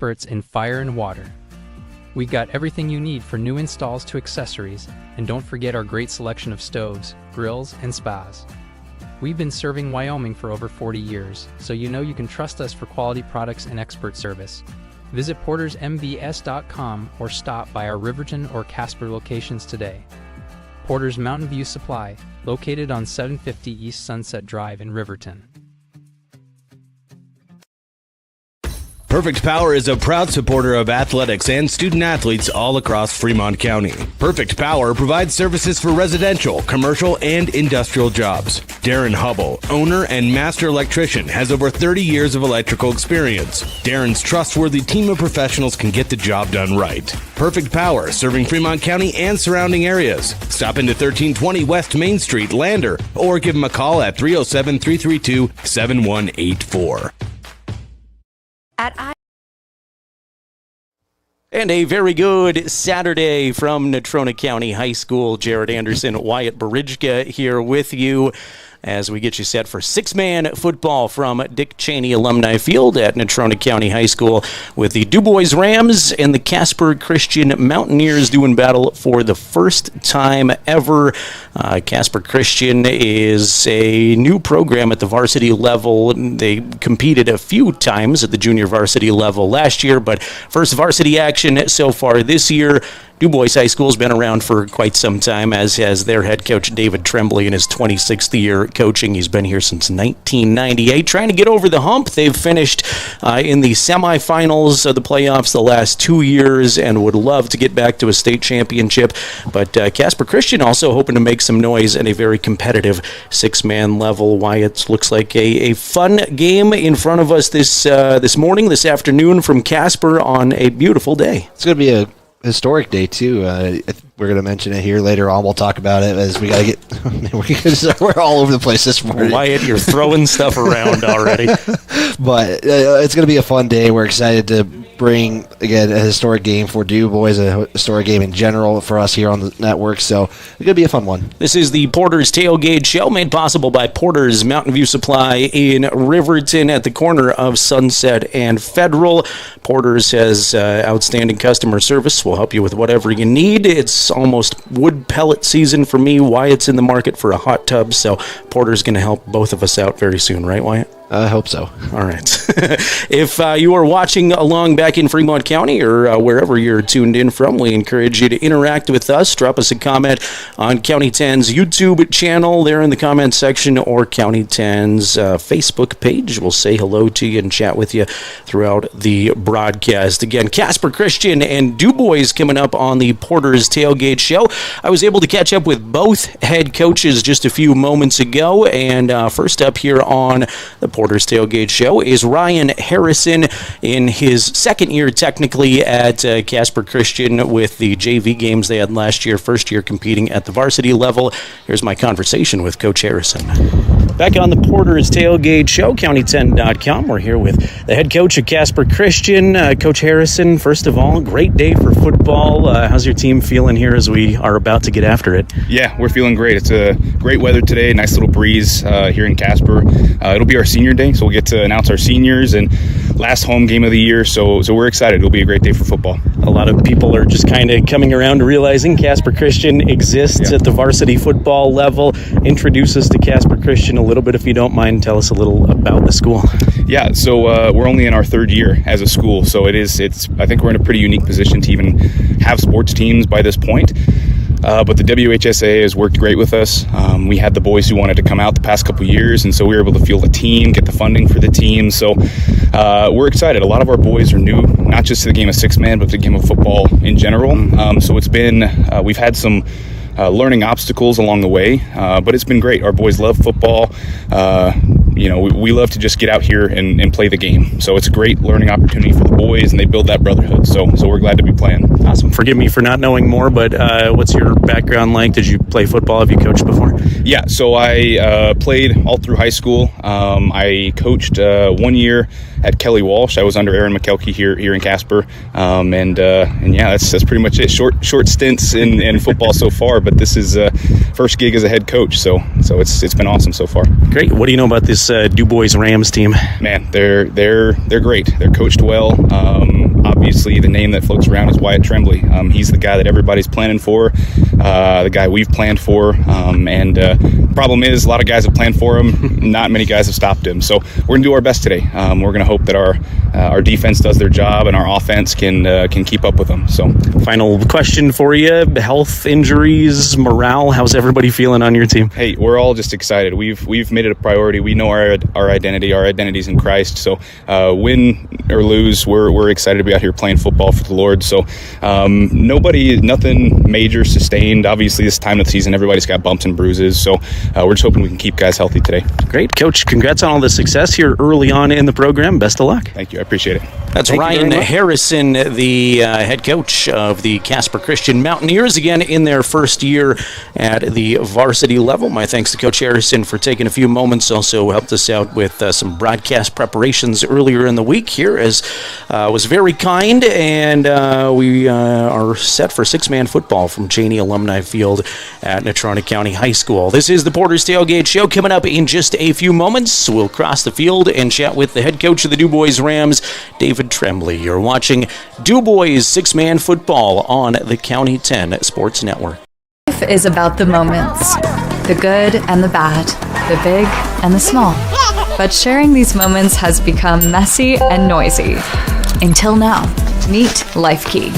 experts in fire and water. We got everything you need for new installs to accessories, and don't forget our great selection of stoves, grills, and spas. We've been serving Wyoming for over 40 years, so you know you can trust us for quality products and expert service. Visit portersmbs.com or stop by our Riverton or Casper locations today. Porter's Mountain View Supply, located on 750 East Sunset Drive in Riverton. Perfect Power is a proud supporter of athletics and student athletes all across Fremont County. Perfect Power provides services for residential, commercial, and industrial jobs. Darren Hubble, owner and master electrician, has over 30 years of electrical experience. Darren's trustworthy team of professionals can get the job done right. Perfect Power, serving Fremont County and surrounding areas. Stop into 1320 West Main Street, Lander, or give them a call at 307-332-7184. And a very good Saturday from Natrona County High School. Jared Anderson, Wyatt Barijka here with you as we get you set for six-man football from Dick Cheney Alumni Field at Natrona County High School with the Dubois Rams and the Casper Christian Mountaineers doing battle for the first time ever. Casper Christian is a new program at the varsity level. They competed a few times at the junior varsity level last year, but first varsity action so far this year. Dubois High School's been around for quite some time, as has their head coach David Tremblay in his 26th year coaching. He's been here since 1998, trying to get over the hump. They've finished in the semifinals of the playoffs the last 2 years and would love to get back to a state championship. But Casper Christian also hoping to make some noise at a very competitive six-man level. Wyatt, looks like a fun game in front of us this afternoon from Casper on a beautiful day. It's going to be a historic day too. We're going to mention it here later on. We'll talk about it as we got to get. We're all over the place this morning. Wyatt, you're throwing stuff around already. But it's going to be a fun day. We're excited to bring again a historic game for Dubois, a historic game in general for us here on the network. So it's going to be a fun one. This is the Porter's Tailgate Show, made possible by Porter's Mountain View Supply in Riverton at the corner of Sunset and Federal. Porter's has outstanding customer service. We'll help you with whatever you need. It's almost wood pellet season for me. Wyatt's in the market for a hot tub, so Porter's going to help both of us out very soon, right, Wyatt? I hope so. All right. If you are watching along back in Fremont County or wherever you're tuned in from, we encourage you to interact with us. Drop us a comment on County 10's YouTube channel there in the comment section or County 10's Facebook page. We'll say hello to you and chat with you throughout the broadcast. Again, Casper Christian and Dubois coming up on the Porter's Tailgate Show. I was able to catch up with both head coaches just a few moments ago, and first up here on the Porter's Tailgate Show is Ryan Harrison in his second year technically at Casper Christian with the JV games they had last year, first year competing at the varsity level. Here's my conversation with Coach Harrison. Back on the Porter's Tailgate Show, County10.com. We're here with the head coach of Casper Christian, Coach Harrison. First of all, great day for football. How's your team feeling here as we are about to get after it? Yeah, we're feeling great. It's a great weather today, nice little breeze here in Casper. It'll be our senior day, so we'll get to announce our seniors and last home game of the year, so we're excited. It'll be a great day for football. A lot of people are just kind of coming around to realizing Casper Christian exists at the varsity football level. Introduce us to Casper Christian a little bit, if you don't mind. Tell us a little about the school. Yeah, so we're only in our third year as a school, so I think we're in a pretty unique position to even have sports teams by this point. But the WHSA has worked great with us. We had the boys who wanted to come out the past couple years, and so we were able to field a team, get the funding for the team. So we're excited. A lot of our boys are new, not just to the game of six-man, but to the game of football in general. So it's been, we've had some learning obstacles along the way, but it's been great. Our boys love football. We love to just get out here and play the game. So it's a great learning opportunity for the boys, and they build that brotherhood. So we're glad to be playing. Awesome. Forgive me for not knowing more, but what's your background like? Did you play football? Have you coached before? Yeah, so I played all through high school. I coached 1 year at Kelly Walsh. I was under Aaron McKelkey here in Casper, and yeah, that's pretty much it. Short stints in football so far, but this is first gig as a head coach. So it's been awesome so far. Great. What do you know about this Dubois Rams team? Man, they're great. They're coached well. obviously the name that floats around is Wyatt Tremblay. He's the guy that everybody's planning for, the guy we've planned for, and problem is a lot of guys have planned for him. Not many guys have stopped him. So we're going to do our best today. We're going to hope that our defense does their job and our offense can keep up with them. So, final question for you: health, injuries, morale. How's everybody feeling on your team? Hey, we're all just excited. We've made it a priority. We know our identity. Our identity's in Christ. So win or lose, we're excited to be out here playing football for the Lord. So nothing major sustained. Obviously, this time of the season, everybody's got bumps and bruises. So we're just hoping we can keep guys healthy today. Great, Coach. Congrats on all the success here early on in the program. Best of luck. Thank you. I appreciate it. That's Ryan Harrison, the head coach of the Casper Christian Mountaineers, again in their first year at the varsity level. My thanks to Coach Harrison for taking a few moments. Also helped us out with some broadcast preparations earlier in the week here, as was very kind, and we are set for six-man football from Cheney Alumni Field at Natrona County High School. This is the Porter's Tailgate Show. Coming up in just a few moments, we'll cross the field and chat with the head coach of the Dubois Rams, David Tremblay. You're watching Dubois six-man football on the County 10 Sports Network. Life is about the moments, the good and the bad, the big and the small. But sharing these moments has become messy and noisy. Until now, meet LifeKey,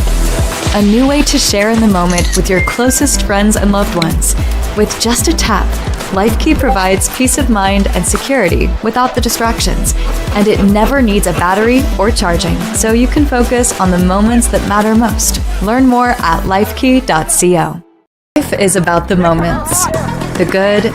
a new way to share in the moment with your closest friends and loved ones. With just a tap, LifeKey provides peace of mind and security without the distractions, and it never needs a battery or charging, so you can focus on the moments that matter most. Learn more at lifekey.co. Life is about the moments, the good.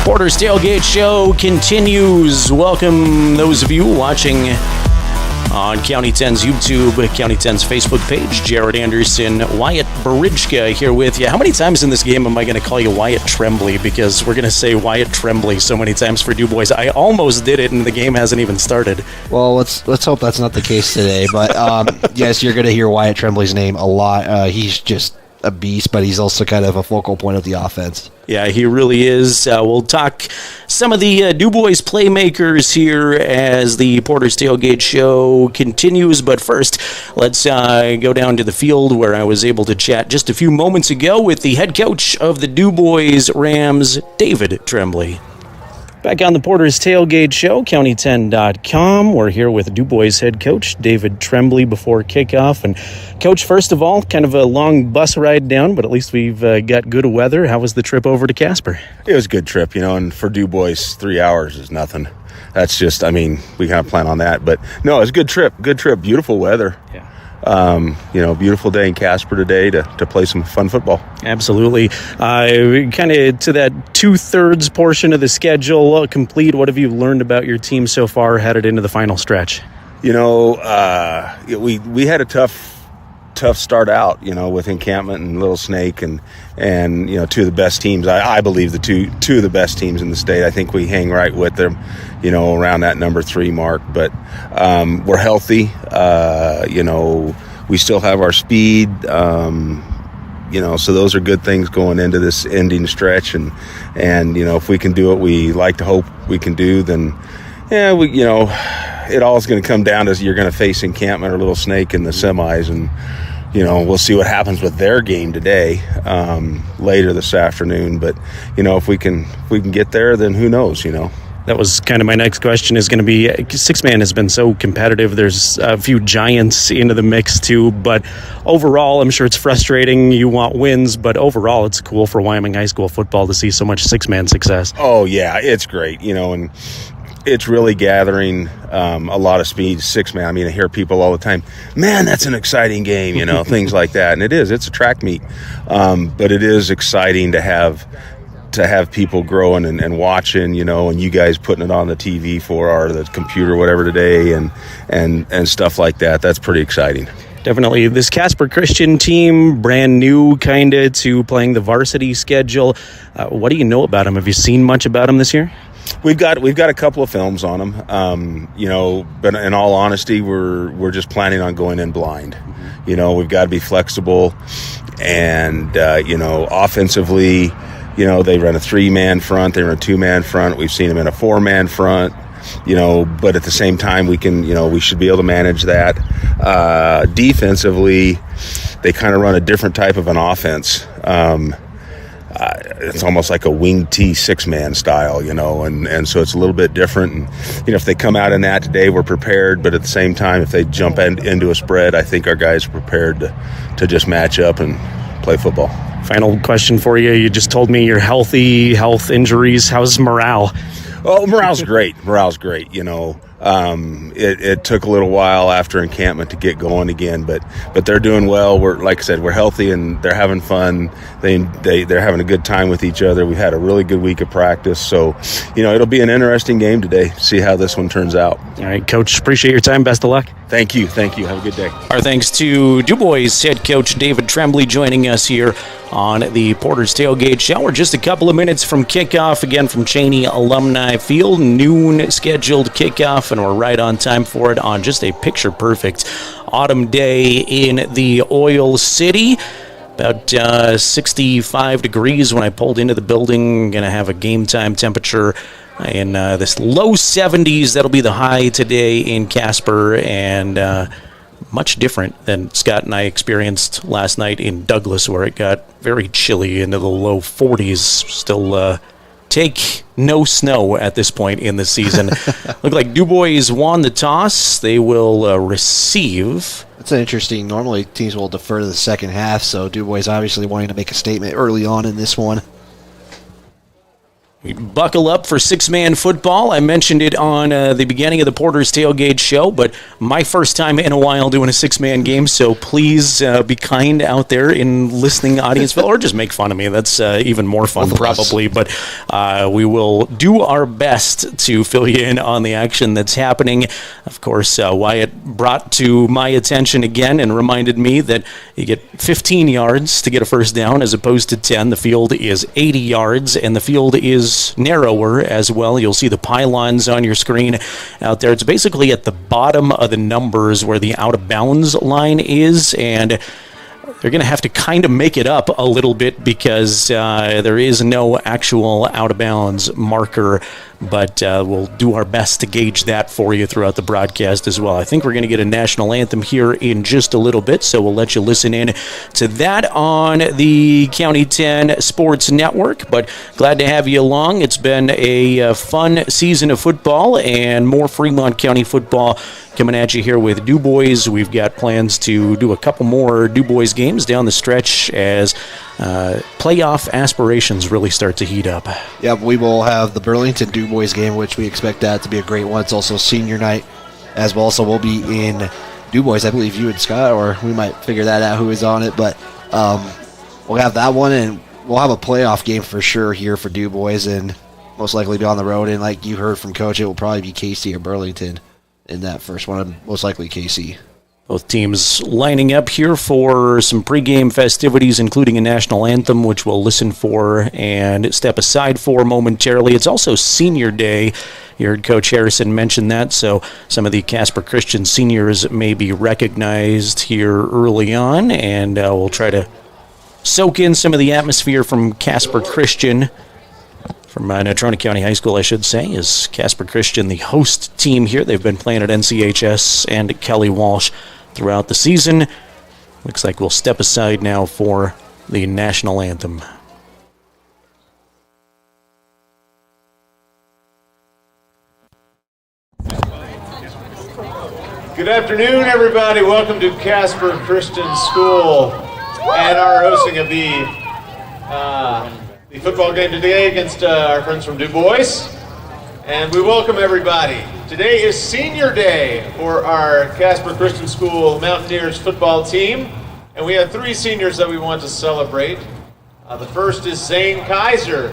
Porter's Tailgate Show continues. Welcome those of you watching on County 10's YouTube, County 10's Facebook page. Jared Anderson, Wyatt Barijka here with you. How many times in this game am I going to call you Wyatt Tremblay? Because we're going to say Wyatt Tremblay so many times for Dubois. I almost did it, and the game hasn't even started. Well, let's hope that's not the case today. But yes, you're going to hear Wyatt Tremblay's name a lot. He's just a beast, but he's also kind of a focal point of the offense. Yeah, he really is. We'll talk some of the Dubois playmakers here as the Porter's Tailgate Show continues. But first, let's go down to the field where I was able to chat just a few moments ago with the head coach of the Dubois Rams, David Tremblay. Back on the Porter's Tailgate Show, County10.com. We're here with Dubois head coach David Tremblay before kickoff. And Coach, first of all, kind of a long bus ride down, but at least we've got good weather. How was the trip over to Casper? It was a good trip, and for Dubois, 3 hours is nothing. That's just, we kind of plan on that. But no, it was a good trip, beautiful weather. Yeah. Beautiful day in Casper today to play some fun football. Absolutely. Kind of to that 2/3 portion of the schedule complete. What have you learned about your team so far headed into the final stretch? We had a tough start out, with Encampment and Little Snake and two of the best teams. I believe the two of the best teams in the state. I think we hang right with them, around that number 3 mark. But we're healthy. We still have our speed. So those are good things going into this ending stretch. And if we can do what we like to hope we can do, then it all is going to come down to you're going to face Encampment or Little Snake in the semis, and we'll see what happens with their game today, later this afternoon. But if we can get there, then who knows? That was kind of my next question is going to be, six-man has been so competitive. There's a few giants into the mix too, but overall, I'm sure it's frustrating. You want wins, but overall, it's cool for Wyoming high school football to see so much six-man success. Oh yeah, it's great, and it's really gathering a lot of speed. Six-man, I hear people all the time, man, that's an exciting game, things like that. And it is. It's a track meet. But it is exciting to have people growing and watching, and you guys putting it on the TV or the computer, whatever today, and stuff like that. That's pretty exciting. Definitely. This Casper Christian team, brand new kind of to playing the varsity schedule. What do you know about them? Have you seen much about them this year? We've got a couple of films on them, but in all honesty, we're just planning on going in blind. We've got to be flexible, And, offensively, they run a 3-man front, they run a 2-man front. We've seen them in a 4-man front, but at the same time, we should be able to manage that. Defensively, they kind of run a different type of an offense. It's almost like a wing T 6-man style, and so it's a little bit different. And, if they come out in that today, we're prepared. But at the same time, if they jump into a spread, I think our guys are prepared to just match up and play football. Final question for you. You just told me you're healthy, health injuries. How's morale? Oh, morale's great. It took a little while after encampment to get going again, but they're doing well. Like I said, we're healthy and they're having fun. They're having a good time with each other. We've had a really good week of practice, so it'll be an interesting game today. See how this one turns out. All right, Coach. Appreciate your time. Best of luck. Thank you. Have a good day. Our thanks to Dubois head coach David Tremblay joining us here on the Porter's Tailgate Show. We're just a couple of minutes from kickoff, again from Cheney Alumni Field. Noon scheduled kickoff, and we're right on time for it on just a picture-perfect autumn day in the Oil City. About 65 degrees when I pulled into the building. Going to have a game time temperature in this low 70s. That'll be the high today in Casper, and much different than Scott and I experienced last night in Douglas, where it got very chilly into the low 40s. Still take no snow at this point in the season. Look like Dubois won the toss. They will receive. That's interesting. Normally teams will defer to the second half, so Dubois obviously wanting to make a statement early on in this one. We buckle up for 6-man football. I mentioned it on the beginning of the Porter's Tailgate Show, but my first time in a while doing a 6-man game, so please be kind out there in listening audience, or just make fun of me. That's even more fun probably, but we will do our best to fill you in on the action that's happening. Of course, Wyatt brought to my attention again and reminded me that you get 15 yards to get a first down as opposed to 10. The field is 80 yards, and the field is narrower as well. You'll see the pylons on your screen out there. It's basically at the bottom of the numbers where the out of bounds line is, and they're going to have to kind of make it up a little bit because there is no actual out of bounds marker, but we'll do our best to gauge that for you throughout the broadcast as well. I think we're going to get a national anthem here in just a little bit, so we'll let you listen in to that on the County 10 Sports Network, but glad to have you along. It's been a fun season of football and more Fremont County football coming at you here with Dubois. We've got plans to do a couple more Dubois games down the stretch as playoff aspirations really start to heat up. Yeah, we will have the Burlington Dubois game, which we expect that to be a great one. It's also senior night as well, so we'll be in Dubois. I believe you and Scott, or we might figure that out who is on it, but we'll have that one, and we'll have a playoff game for sure here for Dubois, and most likely be on the road. And like you heard from Coach, it will probably be KC or Burlington in that first one, most likely KC. Both teams lining up here for some pregame festivities, including a national anthem, which we'll listen for and step aside for momentarily. It's also Senior Day. You heard Coach Harrison mention that, so some of the Casper Christian seniors may be recognized here early on, and we'll try to soak in some of the atmosphere from Casper Christian. From Natrona County High School, I should say, is Casper Christian the host team here. They've been playing at NCHS and Kelly Walsh throughout the season. Looks like we'll step aside now for the national anthem. Good afternoon, everybody. Welcome to Casper Christian School and our hosting of the football game today against our friends from Dubois. And we welcome everybody. Today is Senior Day for our Casper Christian School Mountaineers football team. And we have 3 seniors that we want to celebrate. The first is Zane Kaiser.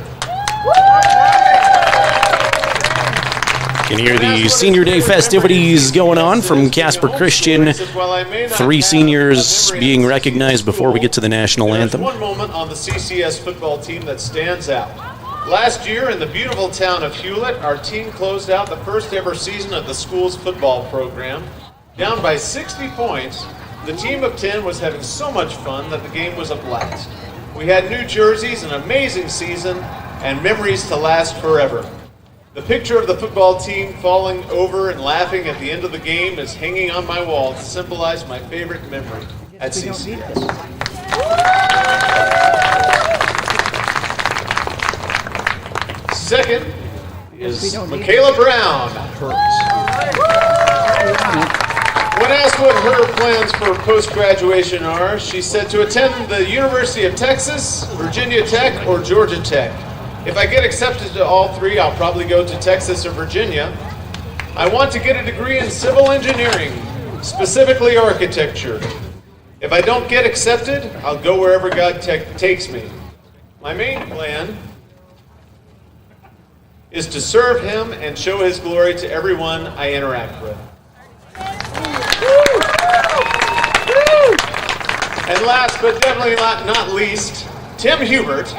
You can hear the Senior Day festivities going on from Casper Christian. 3 seniors being recognized before we get to the national anthem. There's one moment on the CCS football team that stands out. Last year in the beautiful town of Hewlett, our team closed out the first ever season of the school's football program, down by 60 points, The team of 10 was having so much fun that the game was a blast. We had new jerseys, an amazing season, and memories to last forever. The picture of the football team falling over and laughing at the end of the game is hanging on my wall to symbolize my favorite memory at CCS. Second is Michaela Brown. When asked what her plans for post-graduation are, she said to attend the University of Texas, Virginia Tech, or Georgia Tech. If I get accepted to all three, I'll probably go to Texas or Virginia. I want to get a degree in civil engineering, specifically architecture. If I don't get accepted, I'll go wherever God takes me. My main plan is to serve Him and show His glory to everyone I interact with. And last but definitely not least, Tim Hubert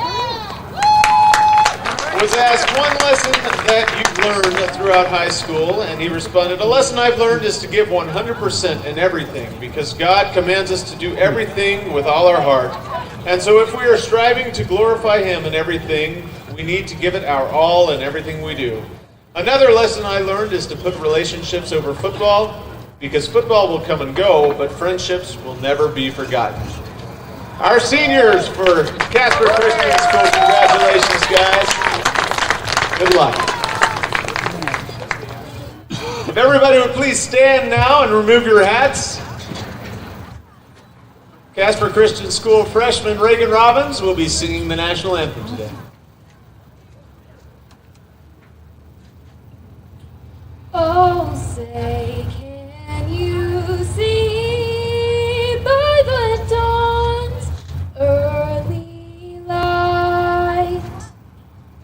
was asked one lesson that you've learned throughout high school, and he responded, "A lesson I've learned is to give 100% in everything, because God commands us to do everything with all our heart. And so if we are striving to glorify Him in everything, we need to give it our all in everything we do. Another lesson I learned is to put relationships over football, because football will come and go, but friendships will never be forgotten." Our seniors for Casper Christian School, congratulations, guys. Good luck. If everybody would please stand now and remove your hats. Casper Christian School freshman Reagan Robbins will be singing the national anthem today. Oh, say, can you see by the dawn's early light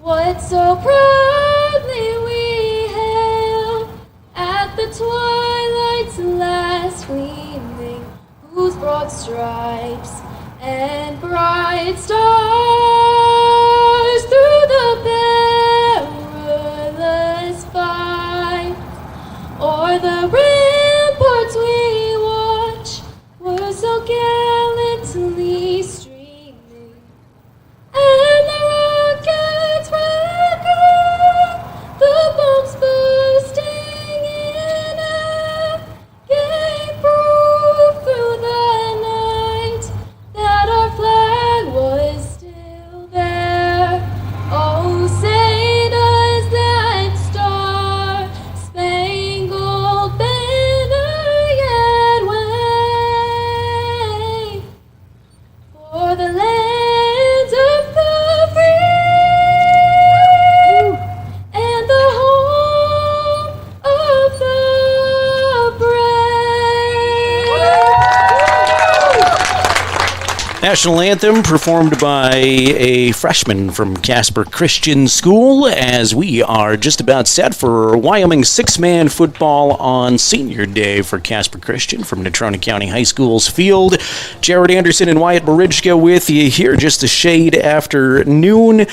what so proudly we hailed at the twilight's last gleaming, whose broad stripes and bright stars through the perilous fight o'er the ramparts we watch were so gallantly streaming, and the rockets wrecking, the bombs bursting in air, gave proof through the night that our flag was still there. Oh, say does that star-spangled banner yet wave for the lands of the free and the home of the brave? National anthem performed by a freshman from Casper Christian School, as we are just about set for Wyoming six-man football on Senior Day for Casper Christian from Natrona County High School's field. Jared Anderson and Wyatt Barijka with you here just a shade after noon.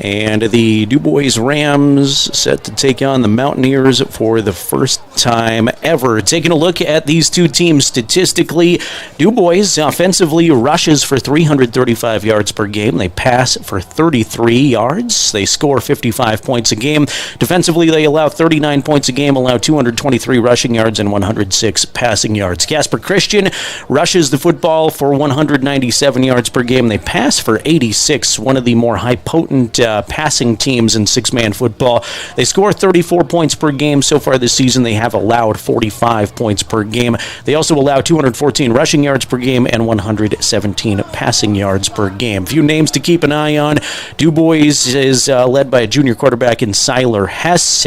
And the Dubois Rams set to take on the Mountaineers for the first time ever. Taking a look at these two teams statistically, Dubois offensively rushes for 335 yards per game. They pass for 33 yards. They score 55 points a game. Defensively, they allow 39 points a game, allow 223 rushing yards and 106 passing yards. Casper Christian rushes the football for 197 yards per game. They pass for 86, one of the more high-potent passing teams in six-man football. They score 34 points per game so far this season. They have allowed 45 points per game. They also allow 214 rushing yards per game and 117 passing yards per game. Few names to keep an eye on. Dubois is led by a junior quarterback in Siler Hess,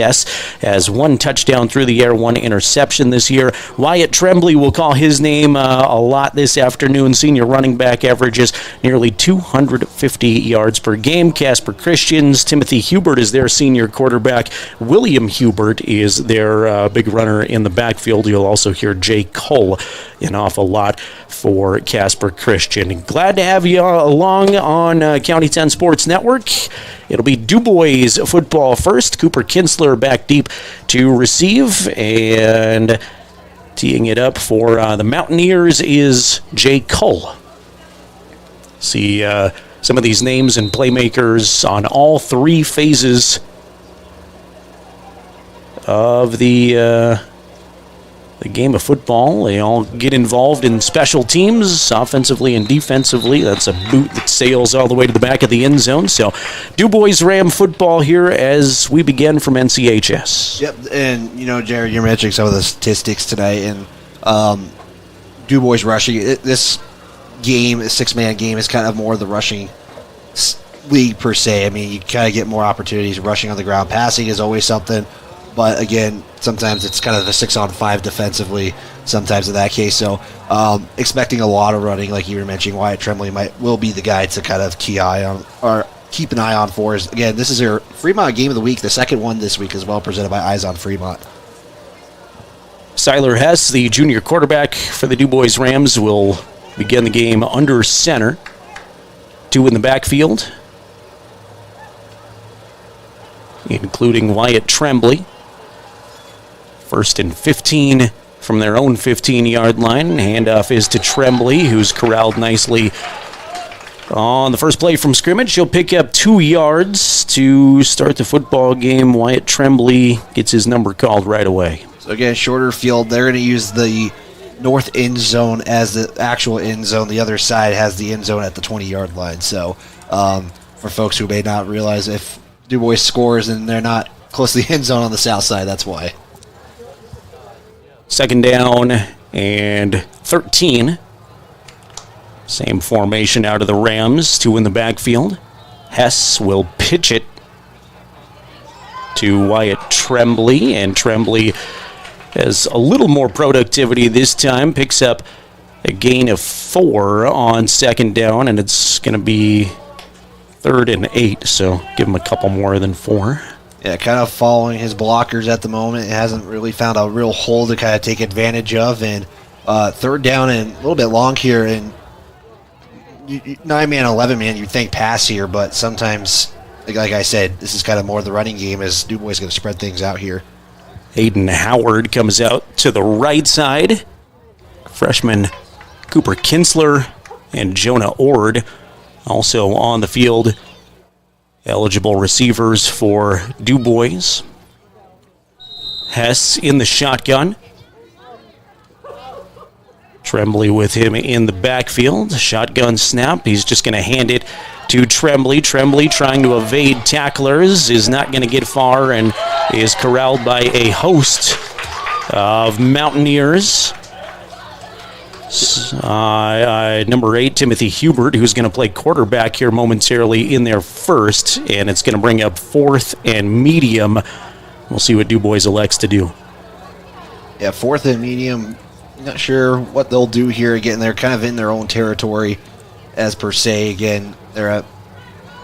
has one touchdown through the air, one interception this year. Wyatt Tremblay will call his name a lot this afternoon. Senior running back averages nearly 250 yards per game. Casper Christian's Timothy Hubert is their senior quarterback. William Hubert is their big runner in the backfield. You'll also hear Jay Cole an awful lot for Casper Christian. Glad to have you along on County 10 Sports Network. It'll be Dubois football first. Cooper Kinsler back deep to receive, and Teeing it up for the Mountaineers is Jay Cull. See some of these names and playmakers on all three phases of the game of football. They all get involved in special teams, offensively and defensively. That's a boot that sails all the way to the back of the end zone. So, Dubois Ram football here as we begin from NCHS. Yep, and Jared, you're mentioning some of the statistics tonight, and Dubois rushing. This game, a six-man game, is kind of more the rushing league per se. I mean, you kind of get more opportunities rushing on the ground. Passing is always something. But again, sometimes it's kind of the 6-on-5 defensively, sometimes in that case. So expecting a lot of running, like you were mentioning, Wyatt Tremblay will be the guy to kind of keep an eye on for. Again, this is your Fremont Game of the Week, the second one this week as well, presented by Eyes on Fremont. Siler Hess, the junior quarterback for the Dubois Rams, will begin the game under center. 2 in the backfield, including Wyatt Tremblay. 1st and 15 from their own 15-yard line. Handoff is to Tremblay, who's corralled nicely on the first play from scrimmage. He'll pick up 2 yards to start the football game. Wyatt Tremblay gets his number called right away. So again, shorter field. They're going to use the north end zone as the actual end zone. The other side has the end zone at the 20-yard line. So for folks who may not realize, if Dubois scores and they're not close to the end zone on the south side, that's why. 2nd down and 13. Same formation out of the Rams, 2 in the backfield. Hess will pitch it to Wyatt Tremblay, and Tremblay has a little more productivity this time, picks up a gain of 4 on 2nd down, and it's going to be 3rd and 8, so give him a couple more than 4. Yeah, kind of following his blockers at the moment. It hasn't really found a real hole to kind of take advantage of. And 3rd down and a little bit long here. And 9-man, 11-man, you'd think pass here. But sometimes, like I said, this is kind of more the running game as Dubois going to spread things out here. Hayden Howard comes out to the right side. Freshman Cooper Kinsler and Jonah Ord also on the field. Eligible receivers for Dubois. Hess in the shotgun. Tremblay with him in the backfield. Shotgun snap. He's just going to hand it to Tremblay. Tremblay trying to evade tacklers. Is not going to get far and is corralled by a host of Mountaineers. Number 8, Timothy Hubert, who's going to play quarterback here momentarily in their first, and it's going to bring up 4th and medium. We'll see what Dubois elects to do. Yeah, 4th and medium. Not sure what they'll do here. Again, they're kind of in their own territory as per se. Again, they're at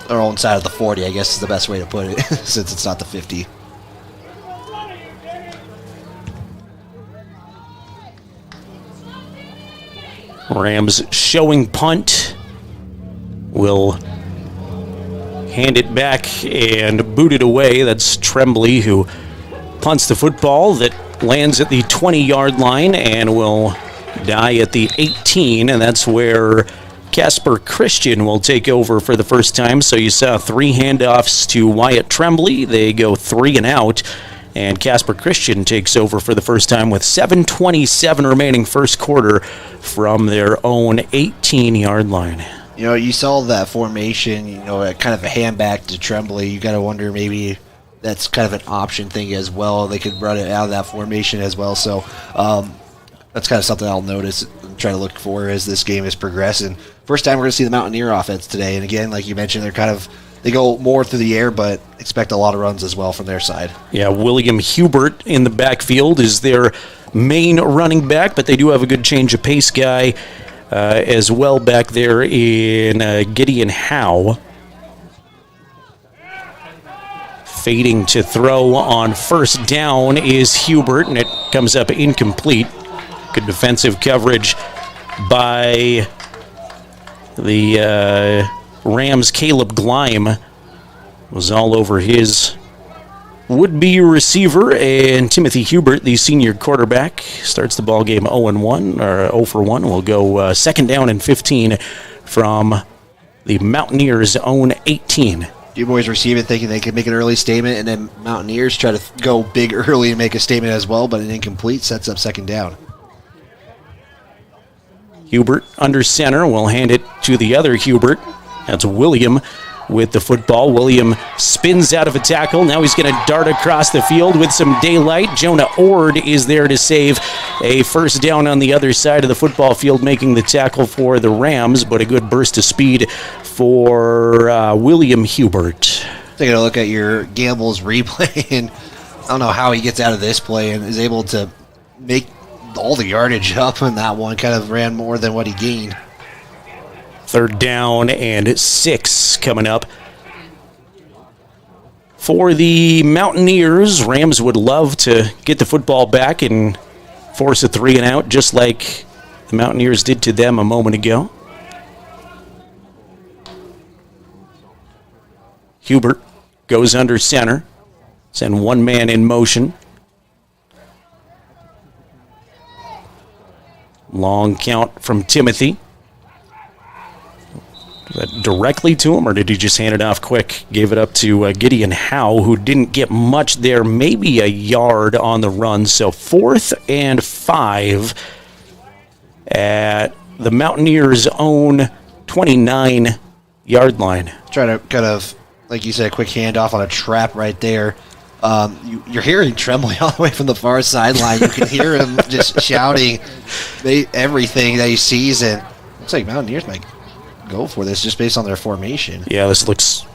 their own side of the 40, I guess is the best way to put it, since it's not the 50. Rams showing punt. Will hand it back and boot it away. That's Tremblay who punts the football that lands at the 20-yard line and will die at the 18, and that's where Casper Christian will take over for the first time. So you saw 3 handoffs to Wyatt Tremblay. They go 3 and out. And Casper Christian takes over for the first time with 7:27 remaining first quarter from their own 18-yard line. You saw that formation, kind of a hand back to Tremblay. You got to wonder maybe that's kind of an option thing as well. They could run it out of that formation as well. So that's kind of something I'll notice and try to look for as this game is progressing. First time we're going to see the Mountaineer offense today. And again, like you mentioned, they go more through the air, but expect a lot of runs as well from their side. Yeah, William Hubert in the backfield is their main running back, but they do have a good change of pace guy as well back there in Gideon Howe. Fading to throw on first down is Hubert, and it comes up incomplete. Good defensive coverage by the Rams. Caleb Gleim was all over his would-be receiver, and Timothy Hubert, the senior quarterback, starts the ball game 0-1 or 0 for 1. We'll go second down and 15 from the Mountaineers' own 18. Dubois receive it thinking they could make an early statement, and then Mountaineers try to go big early and make a statement as well, but an incomplete sets up second down. Hubert under center will hand it to the other Hubert. That's William with the football. William spins out of a tackle. Now he's going to dart across the field with some daylight. Jonah Ord is there to save a first down on the other side of the football field, making the tackle for the Rams, but a good burst of speed for William Hubert. Taking a look at your Gamble's replay, and I don't know how he gets out of this play and is able to make all the yardage up on that one. Kind of ran more than what he gained. Third down and 6 coming up for the Mountaineers. Rams would love to get the football back and force a 3-and-out, just like the Mountaineers did to them a moment ago. Hubert goes under center. Send one man in motion. Long count from Timothy. That directly to him, or did he just hand it off quick? Gave it up to Gideon Howe, who didn't get much there, maybe a yard on the run. So 4th and 5 at the Mountaineers' own 29-yard line. Try to kind of, like you said, a quick handoff on a trap right there. You're hearing Tremblay all the way from the far sideline. You can hear him just shouting everything that he sees, and looks like Mountaineers might go for this just based on their formation. Yeah, this looks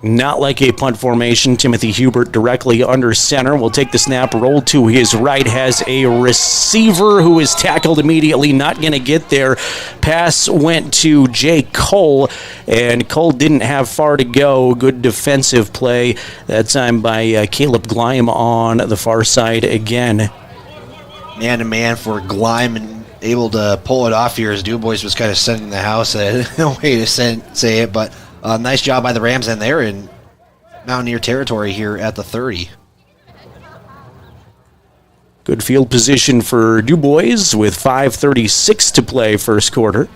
not like a punt formation. Timothy Hubert directly under center will take the snap, roll to his right, has a receiver who is tackled immediately, not going to get there. Pass went to Jay Cole, and Cole didn't have far to go. Good defensive play that time by Caleb Gleim on the far side again. Man-to-man for Gleim, and able to pull it off here as Dubois was kind of sending the house. No way to say it, but nice job by the Rams, and they're in Mountaineer territory here at the 30. Good field position for Dubois with 5:36 to play first quarter.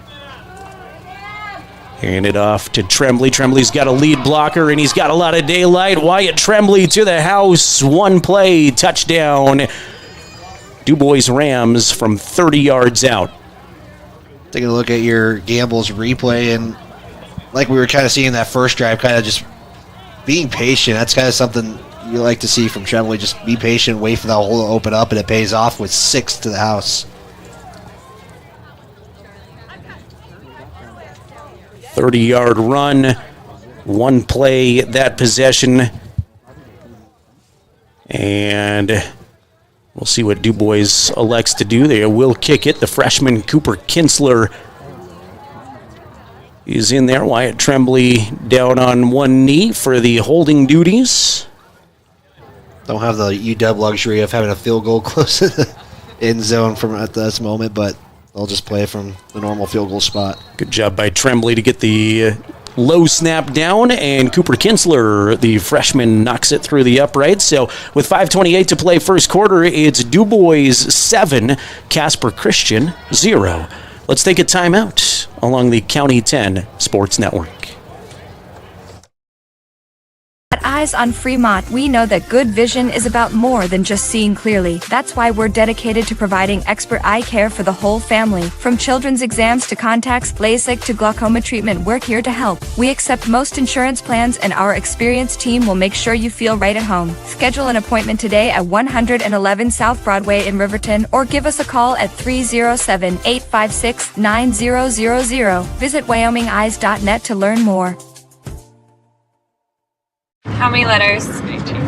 Hand it off to Tremblay. Trembley's got a lead blocker, and he's got a lot of daylight. Wyatt Tremblay to the house. One play, touchdown. Dubois Rams from 30 yards out. Taking a look at your Gamble's replay, and like we were kind of seeing that first drive, kind of just being patient. That's kind of something you like to see from Tremblay. Just be patient, wait for that hole to open up, and it pays off with 6 to the house. 30-yard run, one play that possession, and we'll see what Dubois elects to do. They will kick it. The freshman Cooper Kinsler is in there. Wyatt Tremblay down on one knee for the holding duties. Don't have the UW luxury of having a field goal close to the end zone from at this moment, but they'll just play from the normal field goal spot. Good job by Tremblay to get the low snap down, and Cooper Kinsler, the freshman, knocks it through the upright. So with 5:28 to play first quarter, it's Dubois 7, Casper Christian 0. Let's take a timeout along the County 10 Sports Network. At Eyes on Fremont, we know that good vision is about more than just seeing clearly. That's why we're dedicated to providing expert eye care for the whole family. From children's exams to contacts, LASIK to glaucoma treatment, we're here to help. We accept most insurance plans, and our experienced team will make sure you feel right at home. Schedule an appointment today at 111 South Broadway in Riverton, or give us a call at 307-856-9000. Visit WyomingEyes.net to learn more. How many letters?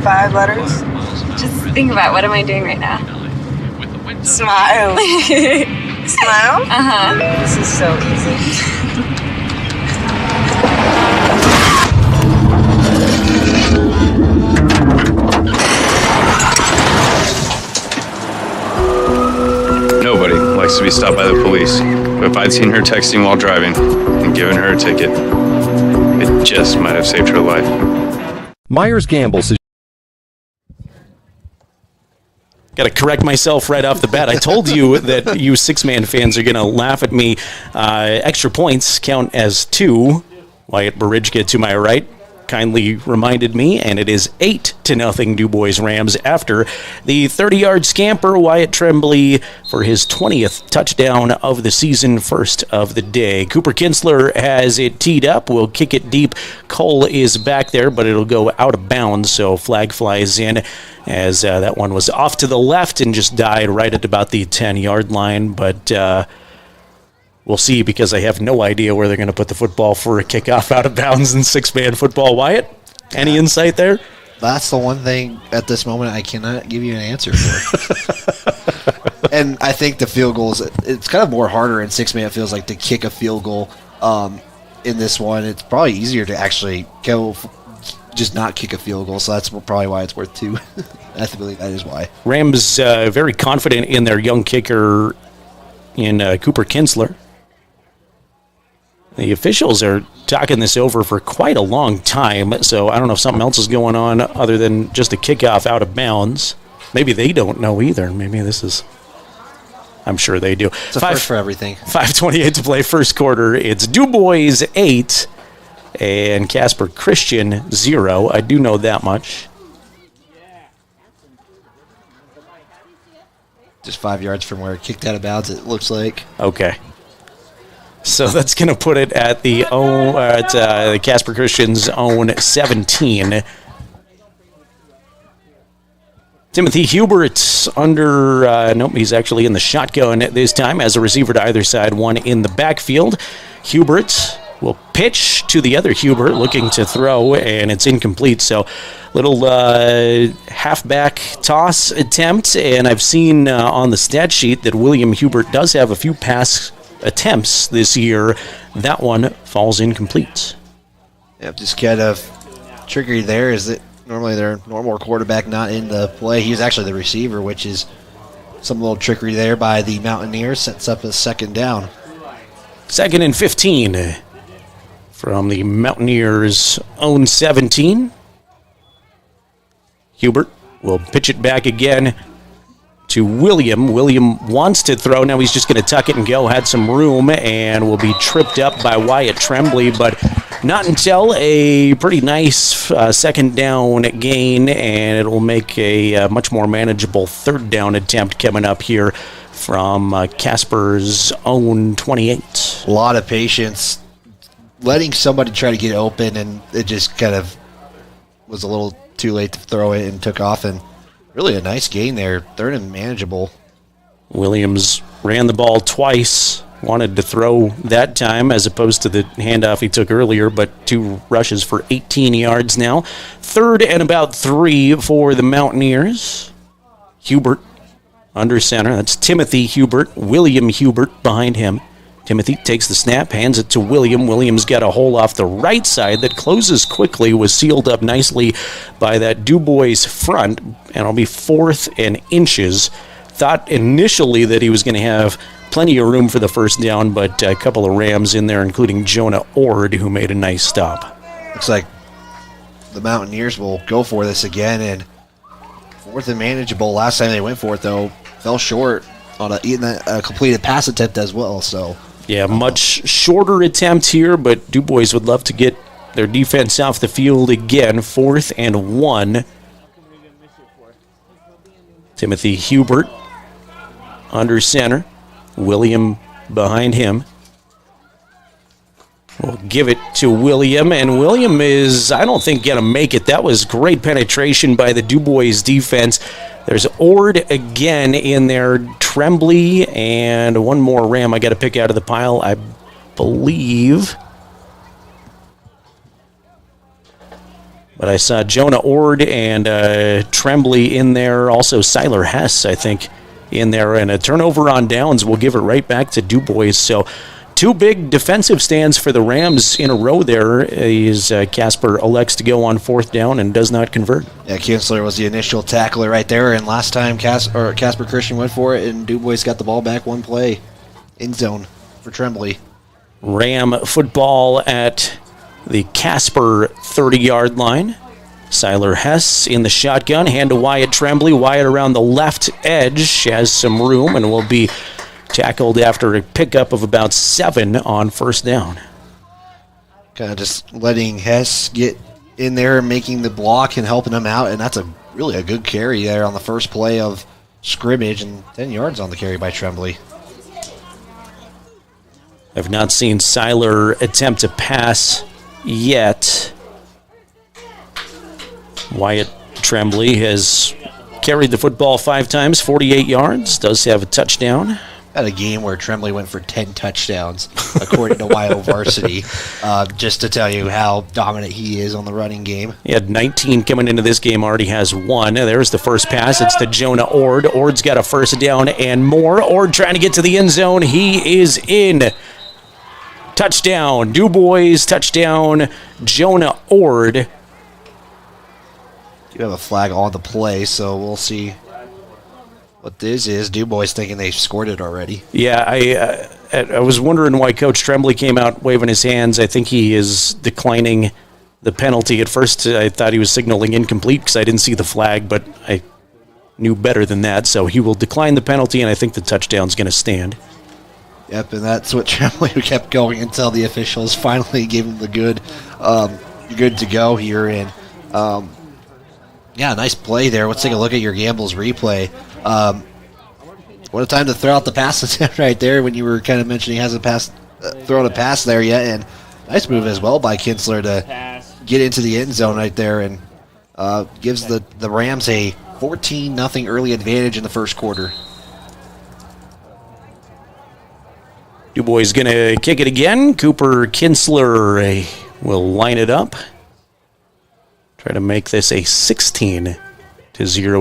5 letters. Just think about, what am I doing right now? Smile. Smile? Uh-huh. This is so easy. Nobody likes to be stopped by the police, but if I'd seen her texting while driving and given her a ticket, it just might have saved her life. Myers Gamble Got to correct myself right off the bat. I told you that you six-man fans are going to laugh at me. Extra points count as 2. Wyatt Barijka to my right kindly reminded me, and it is 8-0 Dubois Rams after the 30-yard scamper. Wyatt Tremblay for his 20th touchdown of the season, first of the day. Cooper Kinsler has it teed up. We'll kick it deep. Cole is back there, but it'll go out of bounds, so flag flies in as that one was off to the left and just died right at about the 10-yard line, but we'll see, because I have no idea where they're going to put the football for a kickoff out of bounds in six-man football. Wyatt, any insight there? That's the one thing at this moment I cannot give you an answer for. And I think the field goals, it's kind of more harder in six-man, it feels like, to kick a field goal. In this one, it's probably easier to actually go just not kick a field goal, so that's probably why it's worth 2. I believe that is why. Rams very confident in their young kicker in Cooper Kinsler. The officials are talking this over for quite a long time, so I don't know if something else is going on other than just a kickoff out of bounds. Maybe they don't know either. Maybe this is... I'm sure they do. It's a first for everything. 5:28 to play first quarter. It's Dubois 8 and Casper Christian 0. I do know that much. Just 5 yards from where it kicked out of bounds, it looks like. Okay. So that's going to put it at the Casper Christian's own 17. Timothy Hubert under, nope, he's actually in the shotgun this time as a receiver to either side, one in the backfield. Hubert will pitch to the other Hubert looking to throw, and it's incomplete. So little halfback toss attempt, and I've seen on the stat sheet that William Hubert does have a few pass attempts this year. That one falls incomplete. Yeah, just kind of trickery there is that normally their normal quarterback not in the play. He was actually the receiver, which is some little trickery there by the Mountaineers. Sets up a second down. 2nd and 15 from the Mountaineers' own 17. Hubert will pitch it back again to William. William wants to throw. Now he's just going to tuck it and go. Had some room and will be tripped up by Wyatt Tremblay, but not until a pretty nice second down gain, and it will make a much more manageable third down attempt coming up here from Casper's own 28. A lot of patience, letting somebody try to get open, and it just kind of was a little too late to throw it and took off, and really a nice gain there. Third and manageable. Williams ran the ball twice. Wanted to throw that time as opposed to the handoff he took earlier, but 2 rushes for 18 yards now. 3rd and about 3 for the Mountaineers. Hubert under center. That's Timothy Hubert. William Hubert behind him. Timothy takes the snap, hands it to William. Williams got a hole off the right side that closes quickly, was sealed up nicely by that Dubois front, and it'll be 4th and inches. Thought initially that he was going to have plenty of room for the first down, but a couple of Rams in there, including Jonah Ord, who made a nice stop. Looks like the Mountaineers will go for this again, and 4th and manageable. Last time they went for it, though, fell short on a completed pass attempt as well. So yeah, much shorter attempt here, but Dubois would love to get their defense off the field again. 4th and 1. Timothy Hubert under center. William behind him. We'll give it to William, and William is, I don't think, going to make it. That was great penetration by the Dubois defense. There's Ord again in there, Tremblay, and one more Ram I got to pick out of the pile, I believe. But I saw Jonah Ord and Tremblay in there, also Siler Hess, I think, in there, and a turnover on downs will give it right back to Dubois. So 2 big defensive stands for the Rams in a row there as Casper elects to go on 4th down and does not convert. Yeah, Kinsler was the initial tackler right there, and last time Casper Christian went for it, and Dubois got the ball back one play. End zone for Tremblay. Ram football at the Casper 30-yard line. Siler Hess in the shotgun, hand to Wyatt Tremblay. Wyatt around the left edge has some room and will be tackled after a pickup of about 7 on first down. Kind of just letting Hess get in there, making the block and helping him out, and that's really a good carry there on the first play of scrimmage, and 10 yards on the carry by Tremblay. I've not seen Siler attempt to pass yet. Wyatt Tremblay has carried the football 5 times, 48 yards, does have a touchdown. At a game where Tremblay went for 10 touchdowns, according to YO Varsity, just to tell you how dominant he is on the running game. He had 19 coming into this game, already has 1. There's the first pass. It's to Jonah Ord. Ord's got a first down and more. Ord trying to get to the end zone. He is in. Touchdown. Dubois, touchdown. Jonah Ord. You have a flag on the play, so we'll see what this is. Dubois thinking they've scored it already. Yeah, I was wondering why Coach Tremblay came out waving his hands. I think he is declining the penalty. At first, I thought he was signaling incomplete because I didn't see the flag, but I knew better than that. So he will decline the penalty, and I think the touchdown's going to stand. Yep, and that's what Tremblay kept going until the officials finally gave him the good to go here. And yeah, nice play there. Let's take a look at your Gambles replay. What a time to throw out the pass attempt right there when you were kind of mentioning he hasn't thrown a pass there yet. And nice move as well by Kinsler to get into the end zone right there and gives the Rams a 14-0 early advantage in the first quarter. Dubois going to kick it again. Cooper Kinsler will line it up. Try to make this a 16-0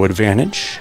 advantage.